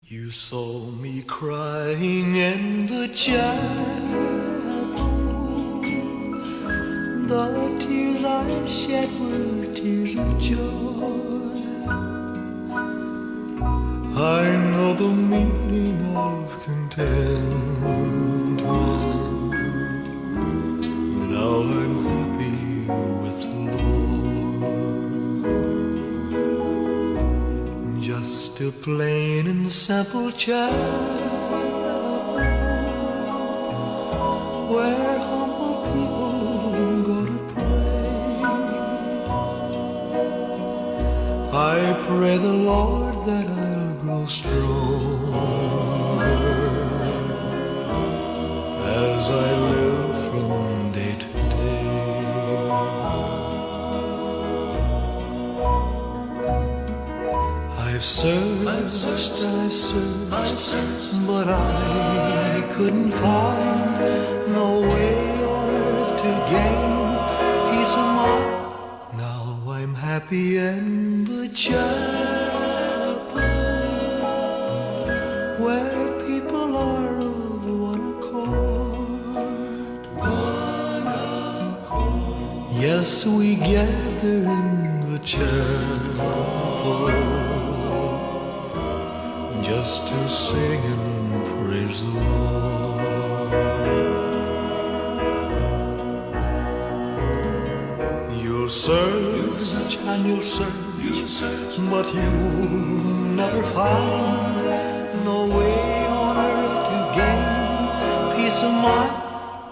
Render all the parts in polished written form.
You saw me crying in the chapel. The tears I shed were tears of joy. I know the meaning of contentment. Now I'm happy with the Lord. Just a plain and simple child, where humble people go to pray. I pray the Lord that I'll grow stronger as I live from day to day. I've searched, but I couldn't find no way on earth to gain peace of mind. Now I'm happy in the chapel, where people are of one accord. Yes, we gather in the chapel just to sing and praise the Lord. You'll search and you'll search, but you'll never find no way on earth to gain peace of mind.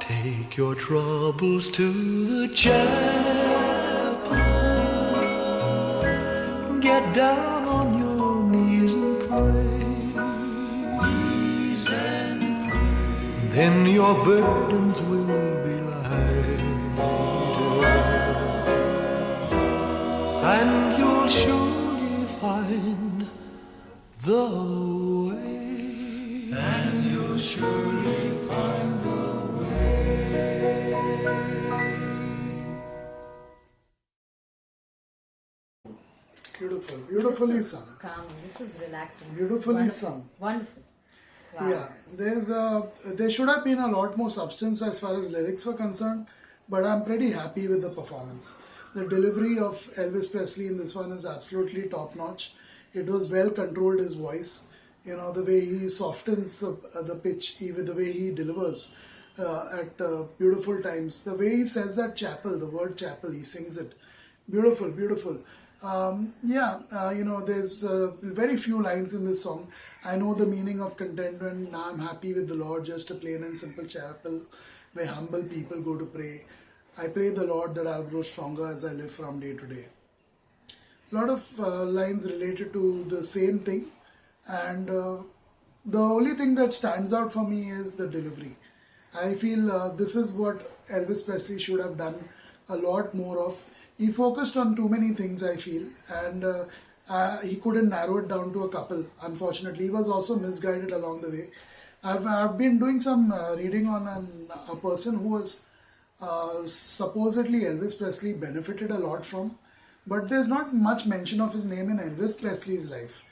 Take your troubles to the chapel, get down on your knees and pray. Then your burdens will be lighter, and you'll surely find the way. And you'll surely find the way. Beautiful, beautifully This sung. is calm. This is relaxing. Beautifully Wonderful. sung. Wonderful. Wow. Yeah, there should have been a lot more substance as far as lyrics were concerned, but I'm pretty happy with the performance. The delivery of Elvis Presley in this one is absolutely top notch. It was well controlled, his voice. You know, the way he softens the pitch, even the way he delivers at beautiful times. The way he says that chapel, the word chapel, he sings it. Beautiful, beautiful. There's very few lines in this song. I know the meaning of contentment. Now I'm happy with the Lord, just a plain and simple chapel where humble people go to pray. I pray the Lord that I'll grow stronger as I live from day to day. A lot of lines related to the same thing, and the only thing that stands out for me is the delivery. I feel this is what Elvis Presley should have done a lot more of. He focused on too many things, I feel, and he couldn't narrow it down to a couple. Unfortunately, he was also misguided along the way. I've been doing some reading on a person who was supposedly Elvis Presley benefited a lot from, but there's not much mention of his name in Elvis Presley's life.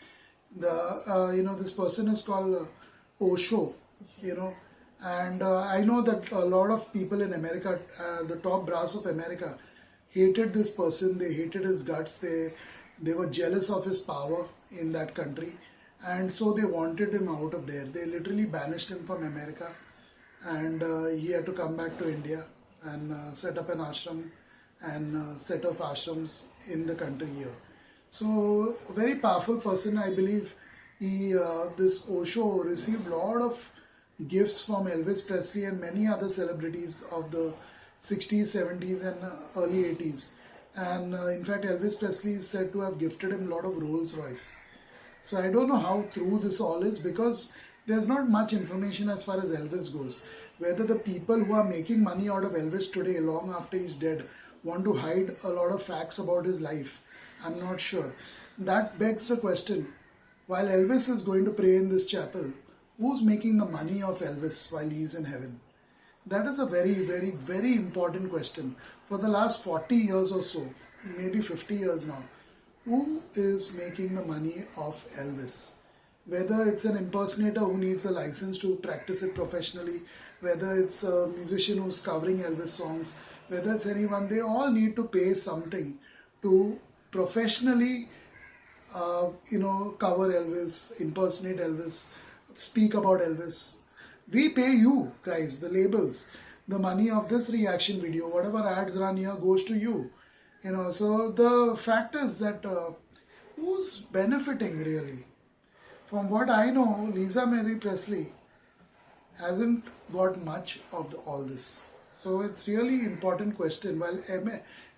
This person is called Osho, and I know that a lot of people in America, the top brass of America, hated this person. They hated his guts. They were jealous of his power in that country, and so they wanted him out of there. They literally banished him from America, and he had to come back to India and set up an ashram and set up ashrams in the country here. So a very powerful person, I believe. This Osho received a lot of gifts from Elvis Presley and many other celebrities of the 60s, 70s and early 80s. And in fact, Elvis Presley is said to have gifted him a lot of Rolls Royce. So I don't know how true this all is, because there's not much information as far as Elvis goes. Whether the people who are making money out of Elvis today, long after he's dead, want to hide a lot of facts about his life, I'm not sure. That begs the question, while Elvis is going to pray in this chapel, who's making the money of Elvis while he's in heaven? That is a very, very, very important question. For the last 40 years or so, maybe 50 years now, who is making the money of Elvis? Whether it's an impersonator who needs a license to practice it professionally, whether it's a musician who's covering Elvis songs, whether it's anyone, they all need to pay something to professionally, cover Elvis, impersonate Elvis, speak about Elvis. We pay you guys, the labels. The money of this reaction video, whatever ads run here, goes to you. So the fact is that who's benefiting really? From what I know, Lisa Mary Presley hasn't got much of all this. So it's really important question. While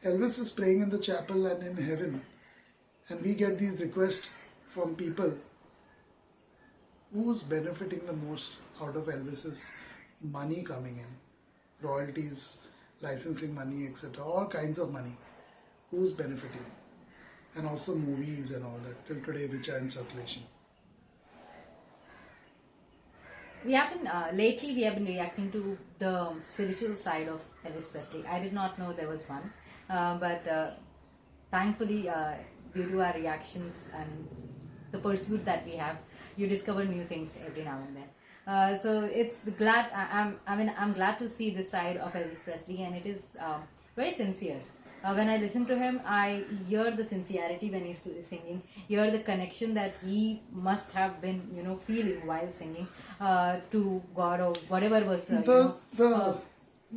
Elvis is praying in the chapel and in heaven, and we get these requests from people, who's benefiting the most out of Elvis's money coming in? Royalties, licensing money, etc. All kinds of money. Who's benefiting? And also movies and all that till today which are in circulation. We have been lately we have been reacting to the spiritual side of Elvis Presley. I did not know there was one, but thankfully, due to our reactions and the pursuit that we have, you discover new things every now and then. So it's glad. I'm glad to see this side of Elvis Presley, and it is very sincere. When I listen to him, I hear the sincerity when he's singing, hear the connection that he must have been, feeling while singing to God or whatever was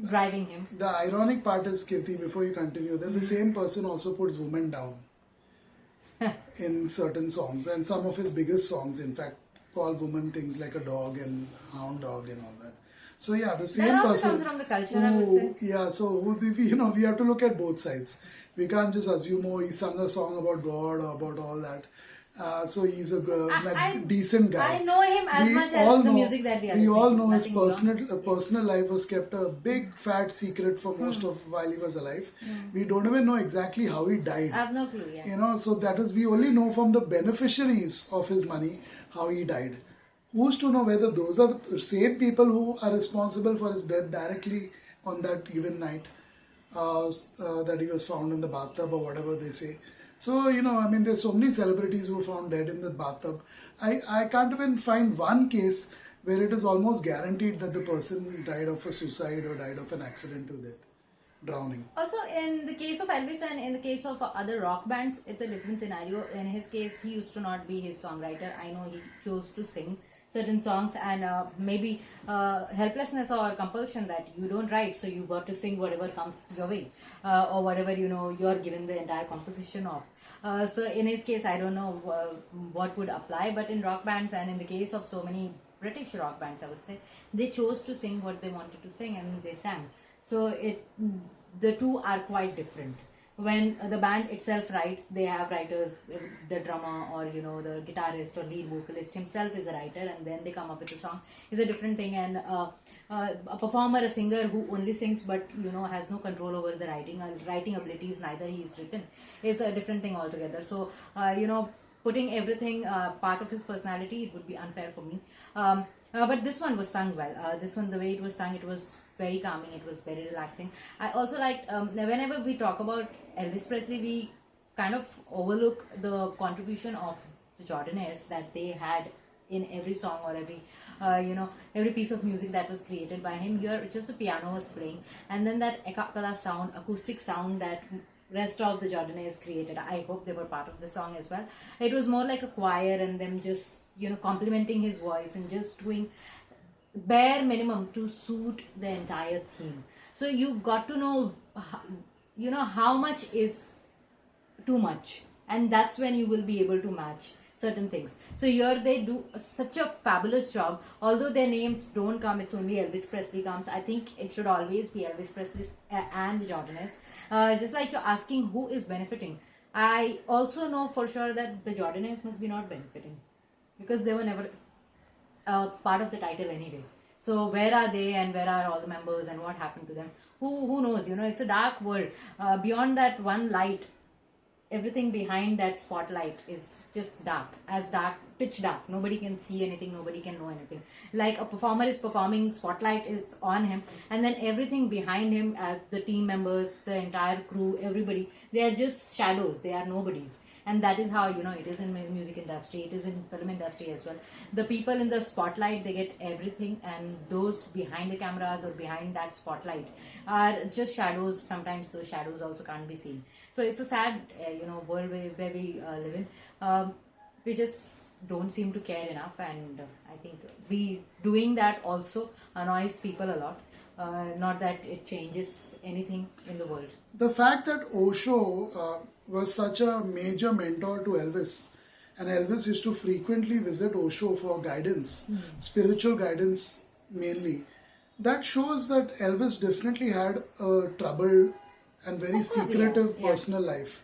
driving him. The ironic part is, Kirti, before you continue, that the same person also puts women down in certain songs, and some of his biggest songs, in fact, call women things like a dog and hound dog and all that. So yeah, the same that also person. Comes from the culture, I would say. Yeah, so we have to look at both sides. We can't just assume, he sung a song about God or about all that. So he's a decent guy. I know him as much as the music that we are listening. We all know his personal life was kept a big fat secret for most of while he was alive. We don't even know exactly how he died. I have no clue. Yeah. So that is, we only know from the beneficiaries of his money how he died. Who's to know whether those are the same people who are responsible for his death directly on that given night that he was found in the bathtub or whatever they say. So, there's so many celebrities who were found dead in the bathtub. I can't even find one case where it is almost guaranteed that the person died of a suicide or died of an accidental death, drowning. Also, in the case of Elvis and in the case of other rock bands, it's a different scenario. In his case, he used to not be his songwriter. I know he chose to sing certain songs, and maybe helplessness or compulsion that you don't write, so you got to sing whatever comes your way, or whatever you're given the entire composition of. So in his case, I don't know what would apply, but in rock bands and in the case of so many British rock bands, I would say, they chose to sing what they wanted to sing and they sang. So the two are quite different. When the band itself writes, they have writers, the drummer or the guitarist or lead vocalist himself is a writer, and then they come up with a song. Is a different thing. And a performer, a singer who only sings but has no control over the writing abilities, neither he is written, is a different thing altogether. So putting everything part of his personality, it would be unfair for me. But this one was sung well. This one, the way it was sung, it was very calming, it was very relaxing. I also liked, whenever we talk about Elvis Presley, we kind of overlook the contribution of the Jordanaires that they had in every song or every piece of music that was created by him. Here, just a piano was playing, and then that a cappella sound, acoustic sound that rest of the Jordanaires created. I hope they were part of the song as well. It was more like a choir and them just complimenting his voice and just doing bare minimum to suit the entire theme. So you got to know how much is too much, and that's when you will be able to match certain things. So here they do such a fabulous job. Although their names don't come, it's only Elvis Presley comes. I think it should always be Elvis Presley and the Jordanaires. Just like you're asking who is benefiting, I also know for sure that the Jordanaires must be not benefiting, because they were never part of the title anyway. So where are they, and where are all the members, and what happened to them? Who knows? It's a dark world. Beyond that one light, everything behind that spotlight is just dark, pitch dark. Nobody can see anything, nobody can know anything. Like a performer is performing, spotlight is on him, and then everything behind him, the team members, the entire crew, everybody, they are just shadows, they are nobodies. and that is how, you know, it is in music industry, it is in film industry as well. The people in the spotlight, they get everything, and those behind the cameras or behind that spotlight are just shadows. Sometimes those shadows also can't be seen. So it's a sad you know, world where we live in. We just don't seem to care enough, and I think we doing that also annoys people a lot. Not that it changes anything in the world. The fact that Osho was such a major mentor to Elvis, and Elvis used to frequently visit Osho for guidance, spiritual guidance mainly, that shows that Elvis definitely had a troubled and very Of course, secretive yeah. personal life.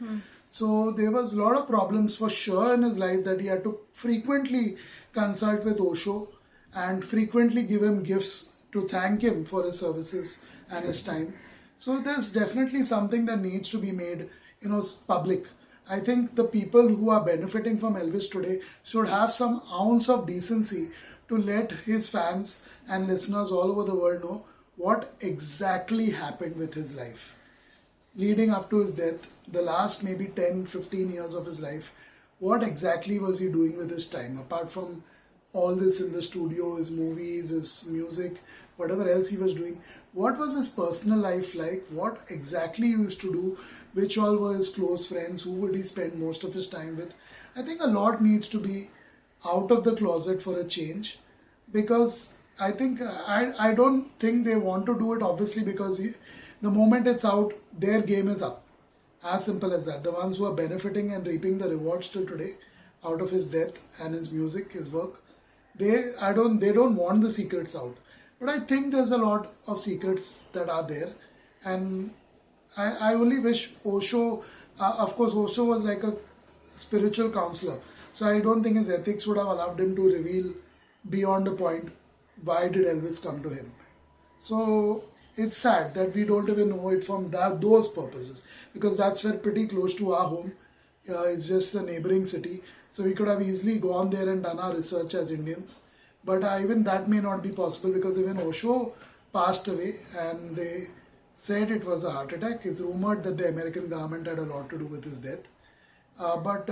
So there was a lot of problems for sure in his life, that he had to frequently consult with Osho and frequently give him gifts to thank him for his services and his time. So there's definitely something that needs to be made, you know, public. I think the people who are benefiting from Elvis today should have some ounce of decency to let his fans and listeners all over the world know what exactly happened with his life leading up to his death, the last maybe 10-15 years of his life. What exactly was he doing with his time, apart from all this in the studio, his movies, his music, whatever else he was doing? What was his personal life like? What exactly he used to do? Which all were his close friends? Who would he spend most of his time with? I think a lot needs to be out of the closet for a change, because I think I don't think they want to do it, obviously, because the moment it's out, their game is up. As simple as that. The ones who are benefiting and reaping the rewards till today out of his death and his music, his work, they don't want the secrets out. But I think there's a lot of secrets that are there, and I only wish Osho, of course Osho was like a spiritual counselor, so I don't think his ethics would have allowed him to reveal beyond a point why did Elvis come to him. So it's sad that we don't even know it from those purposes, because that's where pretty close to our home. It's just a neighboring city, so we could have easily gone there and done our research as Indians. But even that may not be possible, because even Osho passed away and they said it was a heart attack. It's rumored that the American government had a lot to do with his death. But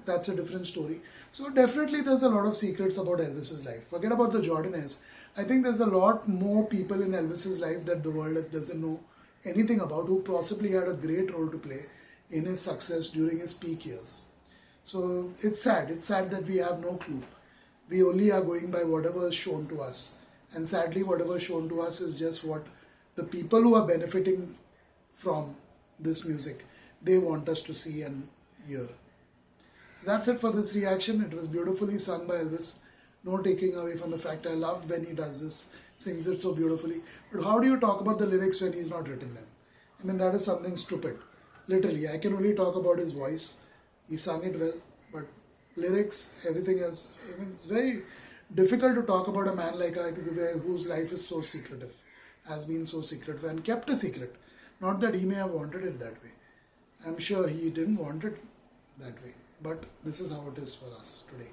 that's a different story. So definitely there's a lot of secrets about Elvis's life. Forget about the Jordanaires. I think there's a lot more people in Elvis's life that the world doesn't know anything about, who possibly had a great role to play in his success during his peak years. So it's sad. It's sad that we have no clue. We only are going by whatever is shown to us. And sadly, whatever is shown to us is just what the people who are benefiting from this music, they want us to see and hear. So that's it for this reaction. It was beautifully sung by Elvis. No taking away from the fact I love when he does this, sings it so beautifully. But how do you talk about the lyrics when he's not written them? I mean, that is something stupid. Literally, I can only talk about his voice. He sang it well, but lyrics, everything else, I mean, it's very difficult to talk about a man like I, whose life is so secretive, has been so secretive and kept a secret. Not that he may have wanted it that way. I'm sure he didn't want it that way. But this is how it is for us today.